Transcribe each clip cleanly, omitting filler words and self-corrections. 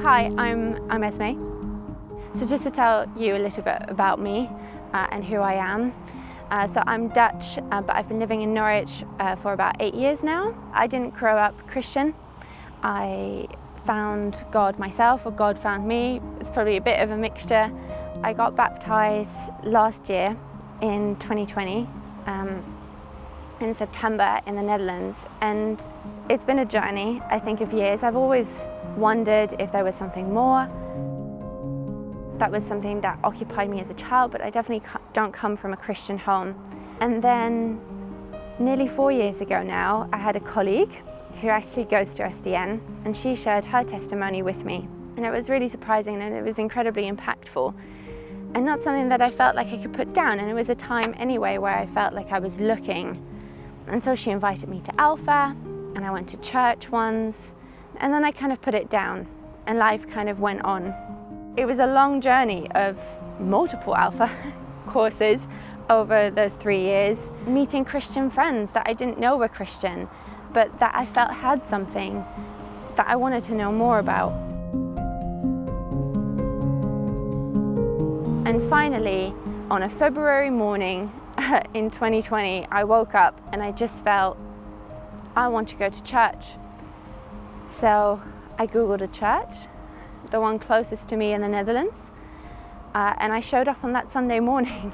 Hi, I'm Esmee. So just to tell you a little bit about me and who I am. So I'm Dutch, but I've been living in Norwich for about 8 years now. I didn't grow up Christian. I found God myself, or God found me. It's probably a bit of a mixture. I got baptised last year in 2020, in September in the Netherlands, and it's been a journey, I think, of years. I've always wondered if there was something more. That was something that occupied me as a child, but I definitely don't come from a Christian home. And then nearly 4 years ago now, I had a colleague who actually goes to SDN, and she shared her testimony with me. And it was really surprising, and it was incredibly impactful, and not something that I felt like I could put down. And it was a time anyway where I felt like I was looking. And so she invited me to Alpha, and I went to church once, and then I kind of put it down, and life kind of went on. It was a long journey of multiple Alpha courses over those 3 years, meeting Christian friends that I didn't know were Christian, but that I felt had something that I wanted to know more about. And finally, on a February morning in 2020, I woke up and I just felt, I want to go to church. So I Googled a church, the one closest to me in the Netherlands, and I showed up on that Sunday morning,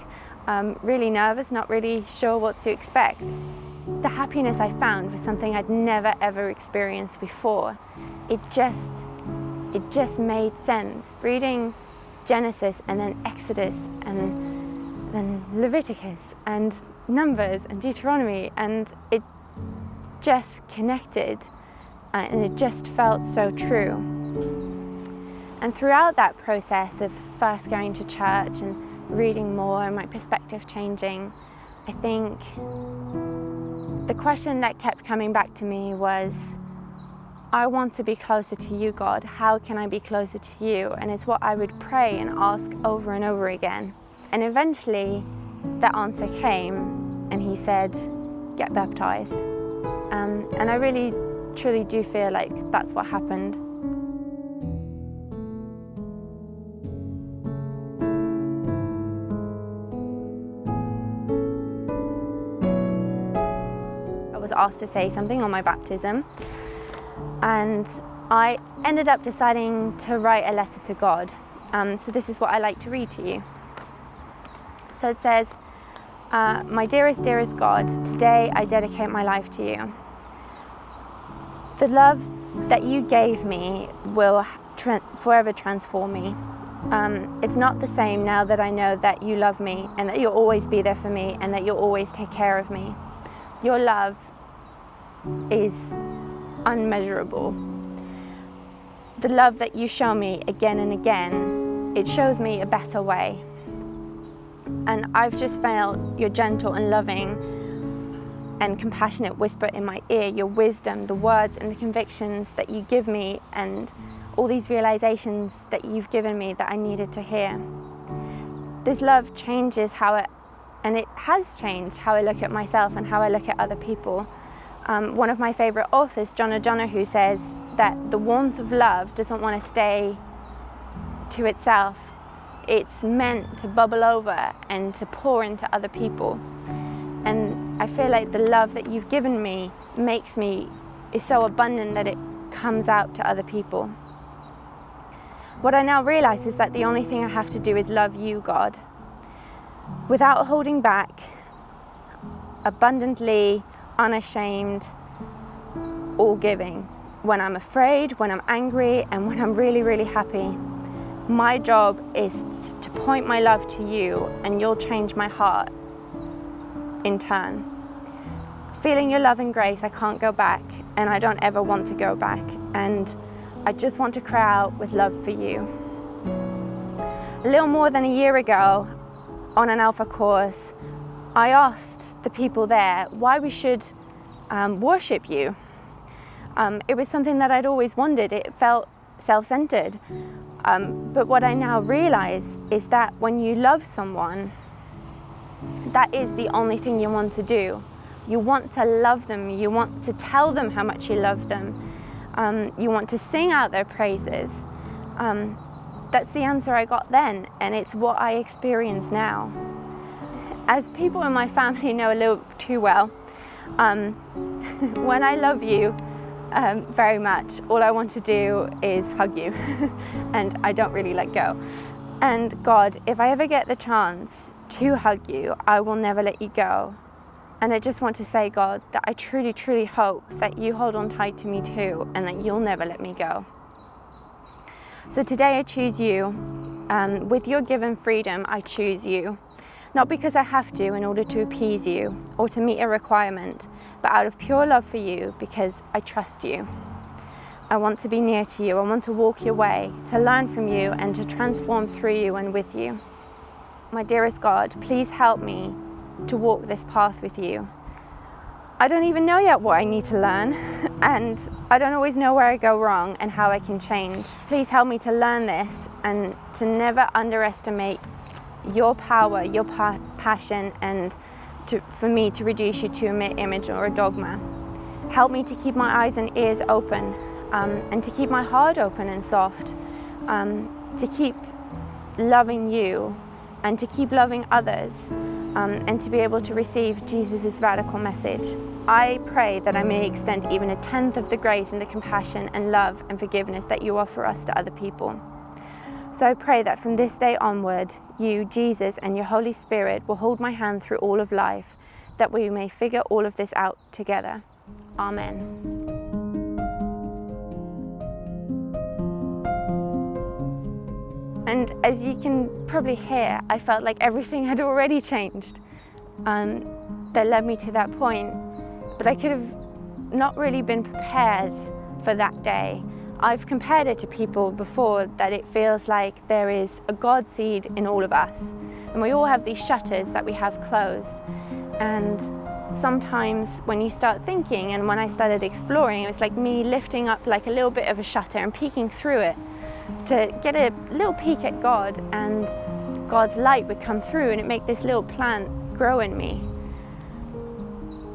really nervous, not really sure what to expect. The happiness I found was something I'd never ever experienced before. It just made sense. Reading Genesis and then Exodus and then Leviticus and Numbers and Deuteronomy, and it just connected, and it just felt so true. And throughout that process of first going to church and reading more and my perspective changing, I think the question that kept coming back to me was, I want to be closer to you, God. How can I be closer to you? And it's what I would pray and ask over and over again. And eventually the answer came, and he said, get baptized. And I really, truly do feel like that's what happened. I was asked to say something on my baptism, and I ended up deciding to write a letter to God. So this is what I like to read to you. So it says, my dearest, dearest God, today I dedicate my life to you. The love that you gave me will forever transform me. It's not the same now that I know that you love me, and that you'll always be there for me, and that you'll always take care of me. Your love is unmeasurable. The love that you show me again and again, it shows me a better way. And I've just felt your gentle and loving and compassionate whisper in my ear, your wisdom, the words and the convictions that you give me, and all these realizations that you've given me that I needed to hear. This love changes and it has changed how I look at myself and how I look at other people. One of my favorite authors, John O'Donoghue, says that the warmth of love doesn't want to stay to itself. It's meant to bubble over and to pour into other people. And I feel like the love that you've given me is so abundant that it comes out to other people. What I now realize is that the only thing I have to do is love you, God, without holding back, abundantly, unashamed, all giving. When I'm afraid, when I'm angry, and when I'm really, really happy. My job is to point my love to you, and you'll change my heart in turn. Feeling your love and grace, I can't go back, and I don't ever want to go back, and I just want to cry out with love for you. A little more than a year ago, on an Alpha course, I asked the people there why we should worship you. It was something that I'd always wondered. It felt self-centered. But what I now realize is that when you love someone, that is the only thing you want to do. You want to love them. You want to tell them how much you love them. You want to sing out their praises. That's the answer I got then, and it's what I experience now. As people in my family know a little too well, when I love you very much, all I want to do is hug you, and I don't really let go. And God, if I ever get the chance to hug you, I will never let you go. And I just want to say, God, that I truly, truly hope that you hold on tight to me too, and that you'll never let me go. So today I choose you. With your given freedom, I choose you. Not because I have to in order to appease you or to meet a requirement, but out of pure love for you, because I trust you. I want to be near to you. I want to walk your way, to learn from you and to transform through you and with you. My dearest God, please help me to walk this path with you. I don't even know yet what I need to learn, and I don't always know where I go wrong and how I can change. Please help me to learn this and to never underestimate your power, your passion, and for me to reduce you to a mere image or a dogma. Help me to keep my eyes and ears open, and to keep my heart open and soft, to keep loving you and to keep loving others, and to be able to receive Jesus' radical message. I pray that I may extend even 1/10 of the grace and the compassion and love and forgiveness that you offer us to other people. So I pray that from this day onward, you, Jesus, and your Holy Spirit will hold my hand through all of life, that we may figure all of this out together. Amen. And as you can probably hear, I felt like everything had already changed that led me to that point. But I could have not really been prepared for that day. I've compared it to people before, that it feels like there is a God seed in all of us. And we all have these shutters that we have closed. And sometimes when you start thinking, and when I started exploring, it was like me lifting up like a little bit of a shutter and peeking through it to get a little peek at God, and God's light would come through and it make this little plant grow in me.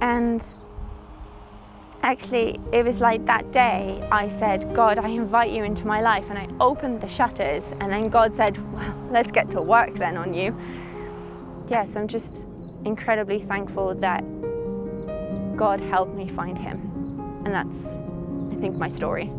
And actually, it was like that day I said, God, I invite you into my life, and I opened the shutters, and then God said, well, let's get to work then on you. Yeah, so I'm just incredibly thankful that God helped me find him. And that's, I think, my story.